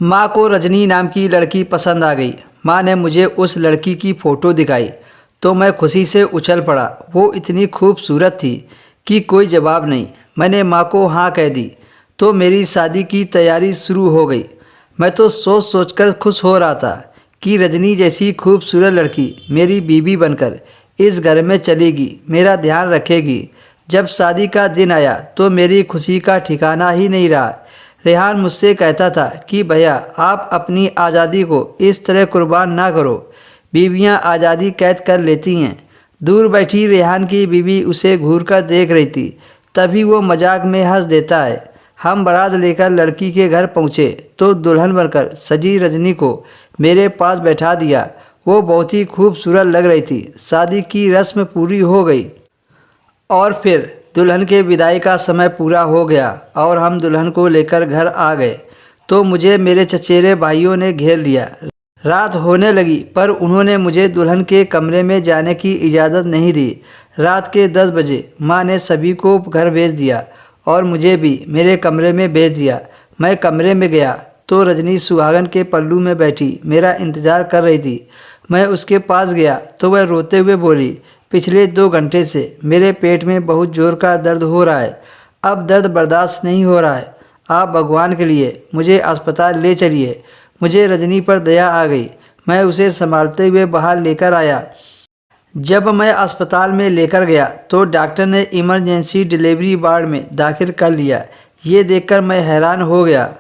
माँ को रजनी नाम की लड़की पसंद आ गई। माँ ने मुझे उस लड़की की फ़ोटो दिखाई तो मैं खुशी से उछल पड़ा। वो इतनी खूबसूरत थी कि कोई जवाब नहीं। मैंने माँ को हाँ कह दी तो मेरी शादी की तैयारी शुरू हो गई। मैं तो सोच सोचकर खुश हो रहा था कि रजनी जैसी खूबसूरत लड़की मेरी बीवी बनकर इस घर में चलेगी, मेरा ध्यान रखेगी। जब शादी का दिन आया तो मेरी खुशी का ठिकाना ही नहीं रहा। रेहान मुझसे कहता था कि भैया आप अपनी आज़ादी को इस तरह कुर्बान ना करो, बीवियां आज़ादी कैद कर लेती हैं। दूर बैठी रेहान की बीवी उसे घूर कर देख रही थी। तभी वो मजाक में हंस देता है। हम बारात लेकर लड़की के घर पहुँचे तो दुल्हन बनकर सजी रजनी को मेरे पास बैठा दिया। वो बहुत ही खूबसूरत लग रही थी। शादी की रस्म पूरी हो गई और फिर दुल्हन के विदाई का समय पूरा हो गया और हम दुल्हन को लेकर घर आ गए तो मुझे मेरे चचेरे भाइयों ने घेर लिया। रात होने लगी पर उन्होंने मुझे दुल्हन के कमरे में जाने की इजाज़त नहीं दी। रात के 10 बजे माँ ने सभी को घर भेज दिया और मुझे भी मेरे कमरे में भेज दिया। मैं कमरे में गया तो रजनी सुहागन के पल्लू में बैठी मेरा इंतज़ार कर रही थी। मैं उसके पास गया तो वह रोते हुए बोली, पिछले 2 घंटे से मेरे पेट में बहुत ज़ोर का दर्द हो रहा है। अब दर्द बर्दाश्त नहीं हो रहा है। आप भगवान के लिए मुझे अस्पताल ले चलिए। मुझे रजनी पर दया आ गई। मैं उसे संभालते हुए बाहर लेकर आया। जब मैं अस्पताल में लेकर गया तो डॉक्टर ने इमरजेंसी डिलीवरी वार्ड में दाखिल कर लिया। ये देखकर मैं हैरान हो गया।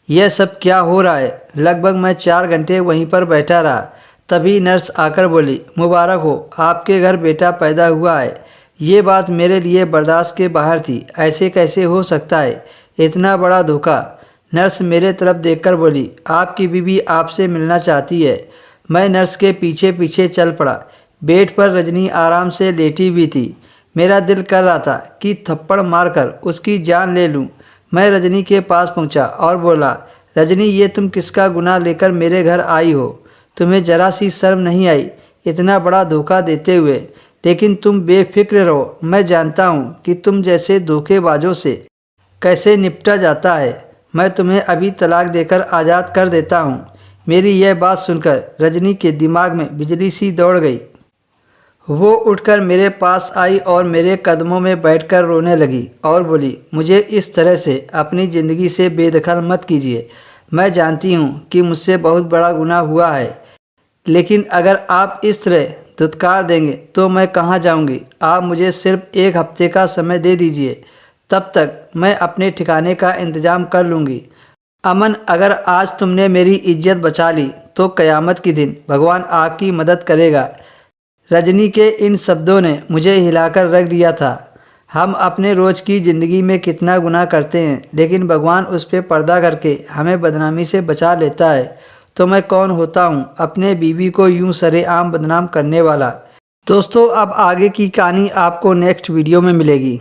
यह सब क्या हो रहा है। लगभग मैं 4 घंटे वहीं पर बैठा रहा। तभी नर्स आकर बोली, मुबारक हो, आपके घर बेटा पैदा हुआ है। ये बात मेरे लिए बर्दाश्त के बाहर थी। ऐसे कैसे हो सकता है, इतना बड़ा धोखा। नर्स मेरे तरफ देखकर बोली, आपकी बीवी आपसे मिलना चाहती है। मैं नर्स के पीछे पीछे चल पड़ा। बेड पर रजनी आराम से लेटी हुई थी। मेरा दिल कर रहा था कि थप्पड़ मारकर उसकी जान ले लूं। मैं रजनी के पास पहुंचा और बोला, रजनी, ये तुम किसका गुनाह लेकर मेरे घर आई हो? तुम्हें जरा सी शर्म नहीं आई इतना बड़ा धोखा देते हुए? लेकिन तुम बेफिक्र रहो, मैं जानता हूँ कि तुम जैसे धोखेबाजों से कैसे निपटा जाता है। मैं तुम्हें अभी तलाक देकर आज़ाद कर देता हूँ। मेरी यह बात सुनकर रजनी के दिमाग में बिजली सी दौड़ गई। वो उठकर मेरे पास आई और मेरे कदमों में बैठकर रोने लगी और बोली, मुझे इस तरह से अपनी ज़िंदगी से बेदखल मत कीजिए। मैं जानती हूँ कि मुझसे बहुत बड़ा गुनाह हुआ है, लेकिन अगर आप इस तरह धुतकार देंगे तो मैं कहाँ जाऊँगी। आप मुझे सिर्फ 1 हफ्ते का समय दे दीजिए, तब तक मैं अपने ठिकाने का इंतज़ाम कर लूँगी। अमन, अगर आज तुमने मेरी इज्जत बचा ली तो क़यामत के दिन भगवान आपकी मदद करेगा। रजनी के इन शब्दों ने मुझे हिलाकर रख दिया था। हम अपने रोज़ की ज़िंदगी में कितना गुनाह करते हैं, लेकिन भगवान उस पर पर्दा करके हमें बदनामी से बचा लेता है। तो मैं कौन होता हूँ अपने बीवी को यूं सरेआम बदनाम करने वाला। दोस्तों, अब आगे की कहानी आपको नेक्स्ट वीडियो में मिलेगी।